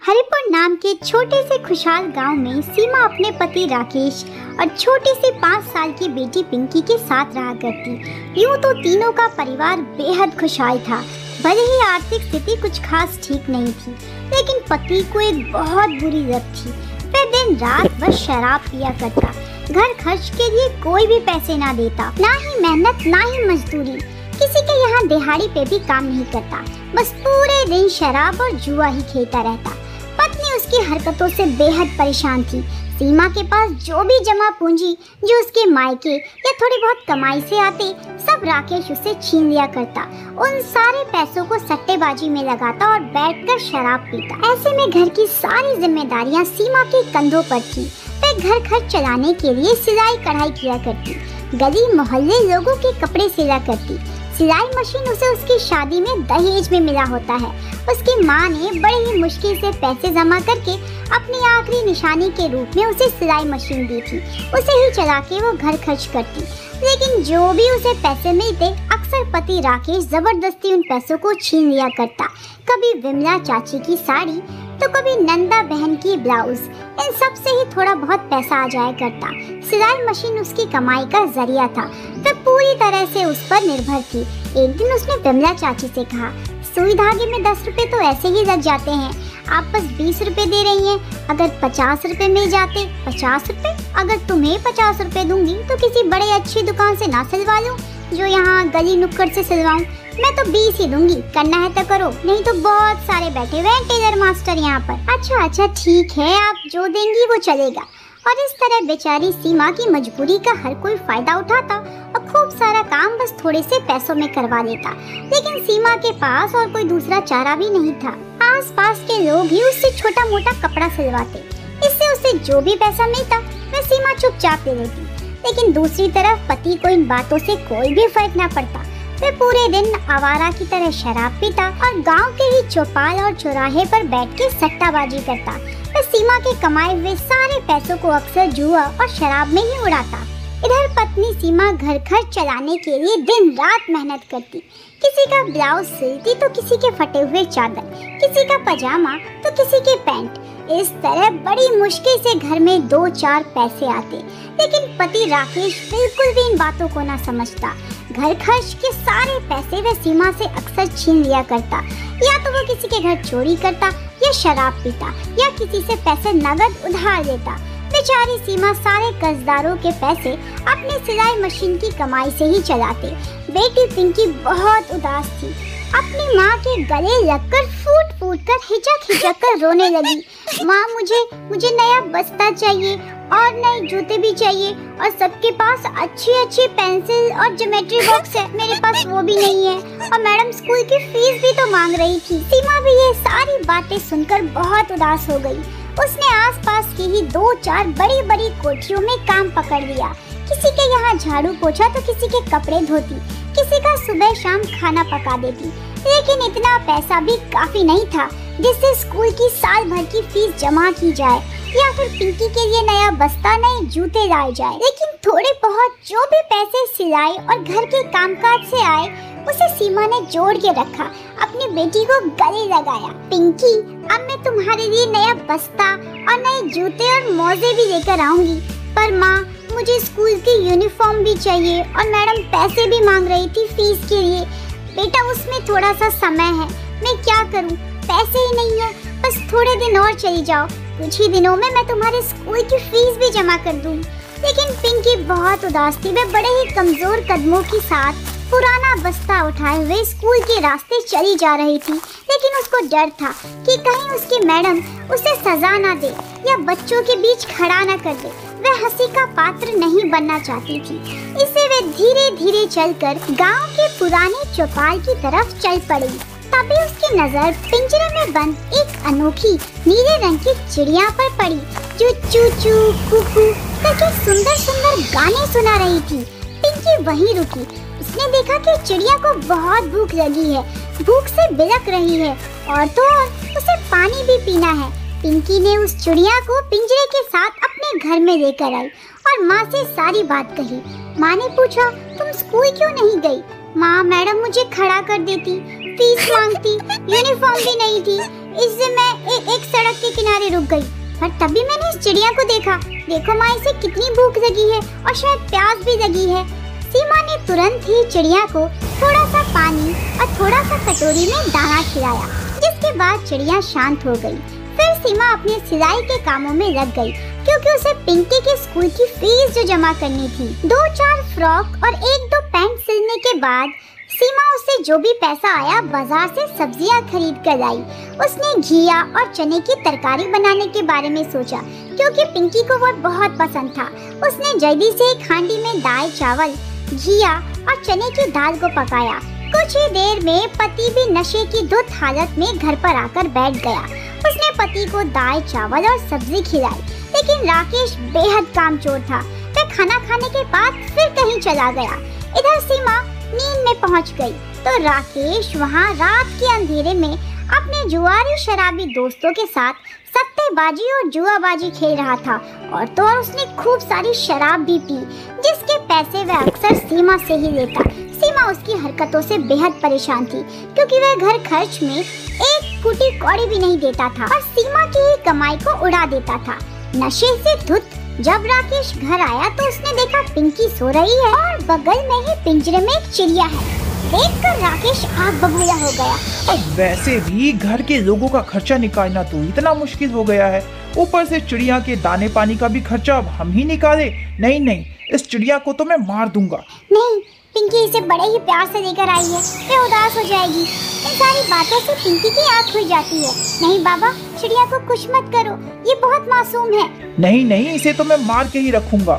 हरिपुर नाम के छोटे से खुशहाल गांव में सीमा अपने पति राकेश और छोटी सी 5 साल की बेटी पिंकी के साथ रहा करती। यूं तो तीनों का परिवार बेहद खुशहाल था। भले ही आर्थिक स्थिति कुछ खास ठीक नहीं थी, लेकिन पति को एक बहुत बुरी लत थी। वह दिन रात बस शराब पिया करता। घर खर्च के लिए कोई भी पैसे ना देता, ना ही मेहनत ना ही मजदूरी। किसी के यहाँ दिहाड़ी पे भी काम नहीं करता, बस पूरे दिन शराब और जुआ ही खेलता रहता। पत्नी उसकी हरकतों से बेहद परेशान थी। सीमा के पास जो भी जमा पूंजी जो उसके मायके या थोड़ी बहुत कमाई से आते, सब राकेश उससे छीन लिया करता। उन सारे पैसों को सट्टेबाजी में लगाता और बैठकर शराब पीता। ऐसे में घर की सारी जिम्मेदारियां सीमा के कंधों पर थी। वह घर खर्च चलाने के लिए सिलाई कढ़ाई किया करती, गली मोहल्ले लोगों के कपड़े सिला करती। सिलाई मशीन उसे उसकी शादी में दहेज में मिला होता है। उसकी माँ ने बड़े ही मुश्किल से पैसे जमा करके अपनी आखिरी निशानी के रूप में उसे सिलाई मशीन दी थी। उसे ही चला के वो घर खर्च करती, लेकिन जो भी उसे पैसे मिलते, अक्सर पति राकेश जबरदस्ती उन पैसों को छीन लिया करता। कभी विमला चाची की साड़ी तो कभी नंदा बहन की ब्लाउज, इन सब से ही थोड़ा बहुत पैसा आ जाया करता। सिलाई मशीन उसकी कमाई का जरिया था। वह पूरी तरह से उस पर निर्भर थी। एक दिन उसने विमला चाची से कहा, सुई धागे में 10 रुपए तो ऐसे ही लग जाते हैं, आप बस 20 रुपए दे रही हैं। अगर 50 रुपए मिल जाते, 50 रुपए, अगर तुम्हें 50 रुपए दूंगी तो किसी बड़े अच्छी दुकान से ना सिलवा लूं, जो यहाँ गली नुक्कड़ से सिलवाऊं। मैं तो 20 ही दूंगी, करना है तो करो, नहीं तो बहुत सारे बैठे हुए हैं टेलर मास्टर यहाँ पर। अच्छा ठीक है, आप जो देंगी वो चलेगा। और इस तरह बेचारी सीमा की मजबूरी का हर कोई फायदा उठाता और खूब सारा काम बस थोड़े से पैसों में करवा लेता। लेकिन सीमा के पास और कोई दूसरा चारा भी नहीं था। आस पास के लोग ही उससे छोटा मोटा कपड़ा सिलवाते। इससे उसे जो भी पैसा मिलता वह सीमा चुपचाप ले लेती। लेकिन दूसरी तरफ पति को इन बातों से कोई भी फर्क न पड़ता। वह पूरे दिन आवारा की तरह शराब पीता और गांव के ही चौपाल और चौराहे पर बैठ के सट्टाबाजी करता। वह सीमा के कमाए हुए सारे पैसों को अक्सर जुआ और शराब में ही उड़ाता। इधर पत्नी सीमा घर खर्च चलाने के लिए दिन रात मेहनत करती। किसी का ब्लाउज सिलती तो किसी के फटे हुए चादर, किसी का पजामा तो किसी के पैंट। इस तरह बड़ी मुश्किल से घर में 2-4 पैसे आते। लेकिन पति राकेश बिल्कुल भी इन बातों को ना समझता। घर खर्च के सारे पैसे वह सीमा से अक्सर छीन लिया करता। या तो वो किसी के घर चोरी करता, या शराब पीता, या किसी से पैसे नगद उधार लेता। बेचारी सीमा सारे कर्जदारों के पैसे अपने सिलाई मशीन की कमाई से ही चलाते। बेटी पिंकी बहुत उदास थी। अपनी माँ के गले लगकर फूट फूट कर हिचक कर रोने लगी। माँ, मुझे नया बस्ता चाहिए और नए जूते भी चाहिए, और सबके पास अच्छी पेंसिल और ज्योमेट्री बॉक्स है, मेरे पास वो भी नहीं है। और मैडम स्कूल की फीस भी तो मांग रही थी। सीमा भी ये सारी बातें सुनकर बहुत उदास हो गई। उसने आसपास की ही 2-4 बड़ी कोठरियों में काम पकड़ लिया। किसी के यहाँ झाड़ू पोछा तो किसी के कपड़े धोती, किसी का सुबह शाम खाना पका देती। लेकिन इतना पैसा भी काफी नहीं था जिससे स्कूल की साल भर की फीस जमा की जाए या फिर पिंकी के लिए नया बस्ता, नए जूते लाए जाए। लेकिन थोड़े बहुत जो भी पैसे सिलाई और घर के कामकाज से आए, उसे सीमा ने जोड़ के रखा। अपनी बेटी को गले लगाया, पिंकी, अब मैं तुम्हारे लिए नया बस्ता और नए जूते और मोजे भी लेकर आऊंगी। पर माँ, मुझे स्कूल की यूनिफॉर्म भी चाहिए और मैडम पैसे भी मांग रही थी फीस के लिए। बेटा, उसमें थोड़ा सा समय है, मैं क्या करूं? पैसे ही नहीं है, बस थोड़े दिन और चली जाओ, कुछ ही दिनों में मैं तुम्हारे स्कूल की फीस भी जमा कर दूंगी। लेकिन पिंकी बहुत उदास थी। वह बड़े ही कमजोर कदमों के साथ पुराना बस्ता उठाए हुए स्कूल के रास्ते चली जा रही थी। लेकिन उसको डर था कि कहीं उसकी मैडम उसे सजा ना दे या बच्चों के बीच खड़ा ना कर दे। वह हंसी का पात्र नहीं बनना चाहती थी। इससे वह धीरे धीरे चलकर गांव के पुराने चौपाल की तरफ चल पड़ी। तभी उसकी नजर पिंजरे में बंद एक अनोखी नीले रंग की चिड़िया पर पड़ी, जो चू चू कुकू करके सुंदर गाने सुना रही थी। पिंकी वहीं रुकी। उसने देखा कि चिड़िया को बहुत भूख लगी है, भूख से बिलक रही है, और तो और उसे पानी भी पीना है। पिंकी ने उस चिड़िया को पिंजरे के साथ अपने घर में लेकर आई और माँ से सारी बात कही। माँ ने पूछा, तुम स्कूल क्यों नहीं गई? माँ, मैडम मुझे खड़ा कर देती, फीस मांगती, यूनिफॉर्म भी नहीं थी, इससे मैं एक सड़क के रुक गई, पर तभी मैंने इस चिड़िया को देखा। देखो माँ, इसे कितनी भूख लगी है और शायद प्यास भी लगी है। सीमा ने तुरंत ही चिड़िया को थोड़ा सा पानी और थोड़ा सा कटोरी में दाना खिलाया, जिसके बाद चिड़िया शांत हो गई। फिर सीमा अपने सिलाई के कामों में लग गई, क्योंकि उसे पिंकी के स्कूल की फीस जो जमा करनी थी। 2-4 फ्रॉक और 1-2 पैंट सिलने के बाद सीमा उससे जो भी पैसा आया बाजार से सब्जियां खरीद कर लाई। उसने घिया और चने की तरकारी बनाने के बारे में सोचा, क्योंकि पिंकी को वो बहुत पसंद था। उसने जल्दी से एक हांडी में दाल, चावल, घिया और चने की दाल को पकाया। कुछ ही देर में पति भी नशे की धुत हालत में घर पर आकर बैठ गया। उसने पति को दाल, चावल और सब्जी खिलाई, लेकिन राकेश बेहद कामचोर था। वह खाना खाने के बाद फिर कहीं चला गया। इधर सीमा नींद में पहुंच गई तो राकेश वहां रात के अंधेरे में अपने जुआरी शराबी दोस्तों के साथ सट्टेबाजी और जुआबाजी खेल रहा था। और तो और उसने खूब सारी शराब भी पी, जिसके पैसे वह अक्सर सीमा से ही लेता। सीमा उसकी हरकतों से बेहद परेशान थी, क्योंकि वह घर खर्च में एक फूटी कौड़ी भी नहीं देता था और सीमा की ही कमाई को उड़ा देता था। नशे से धुत जब राकेश घर आया तो उसने देखा पिंकी सो रही है और बगल में ही पिंजरे में एक चिड़िया है। देखकर राकेश आग बबूला हो गया। अब वैसे भी घर के लोगों का खर्चा निकालना तो इतना मुश्किल हो गया है, ऊपर से चिड़िया के दाने पानी का भी खर्चा अब हम ही निकाले। नहीं, इस चिड़िया को तो मैं मार दूंगा। नहीं, पिंकी इसे बड़े ही प्यार से लेकर आई है, वह उदास हो जाएगी। इन सारी बातों से पिंकी की आँख खुल जाती है। नहीं बाबा, चिड़िया को कुछ मत करो, ये बहुत मासूम है। नहीं, इसे तो मैं मार के ही रखूंगा।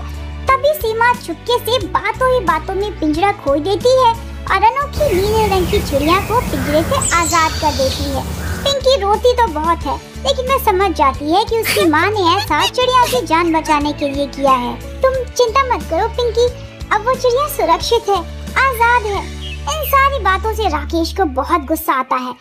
तभी सीमा चुपके से बातों ही बातों में पिंजरा खोल देती है और अनोखी नीले रंग की चिड़िया को पिंजरे से आजाद कर देती है। पिंकी रोती तो बहुत है, लेकिन वह समझ जाती है कि उसकी माँ ने ऐसा चिड़िया की जान बचाने के लिए किया है। तुम चिंता मत करो पिंकी, अब वो चिड़िया सुरक्षित है, आजाद है। इन सारी बातों से राकेश को बहुत गुस्सा आता है।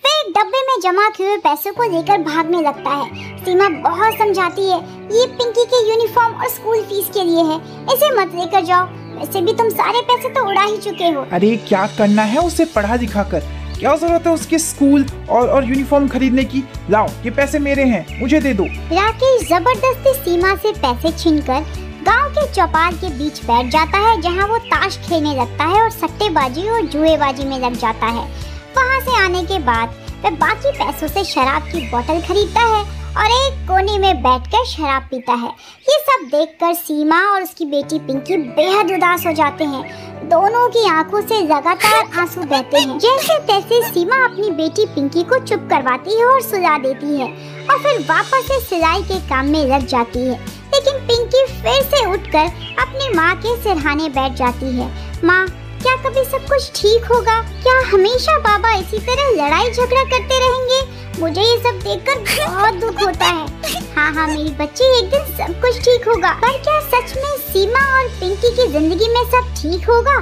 फिर डब्बे में जमा किए हुए पैसों को लेकर भागने लगता है। सीमा बहुत समझाती है, ये पिंकी के यूनिफॉर्म और स्कूल फीस के लिए है, इसे मत लेकर जाओ। वैसे भी तुम सारे पैसे तो उड़ा ही चुके हो। अरे क्या करना है उसे पढ़ा लिखा कर, क्या जरूरत है उसके स्कूल और यूनिफॉर्म खरीदने की। लाओ, ये पैसे मेरे हैं, मुझे दे दो। राकेश जबरदस्ती सीमा से पैसे छीनकर गांव के चौपाल के बीच बैठ जाता है, जहां वो ताश खेलने लगता है और सट्टेबाजी और जुएबाजी में लग जाता है। वहां से आने के बाद वह बाकी पैसों से शराब की बोतल खरीदता है और एक कोने में बैठकर शराब पीता है। ये सब देखकर सीमा और उसकी बेटी पिंकी बेहद उदास हो जाते हैं। दोनों की आंखों से लगातार आंसू बहते हैं। जैसे तैसे सीमा अपनी बेटी पिंकी को चुप करवाती है और सुला देती है और फिर वापस से सिलाई के काम में लग जाती है। लेकिन पिंकी फिर से उठकर अपनी माँ के सिरहाने बैठ जाती है। माँ, क्या कभी सब कुछ ठीक होगा? क्या हमेशा बाबा इसी तरह लड़ाई झगड़ा करते रहेंगे? मुझे ये सब देखकर बहुत दुख होता है। हाँ मेरी बच्ची, एक दिन सब कुछ ठीक होगा। पर क्या सच में सीमा और पिंकी की जिंदगी में सब ठीक होगा?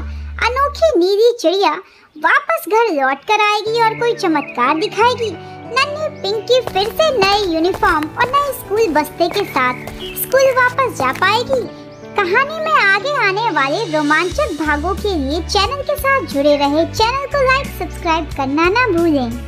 अनोखी नीली चिड़िया वापस घर लौट कर आएगी और कोई चमत्कार दिखाएगी। नन्ही पिंकी फिर से नए यूनिफॉर्म और नए स्कूल बस्ते के साथ स्कूल वापस जा पाएगी। कहानी में आगे आने वाले रोमांचक भागों के लिए चैनल के साथ जुड़े रहे। चैनल को लाइक, सब्सक्राइब करना ना भूलें।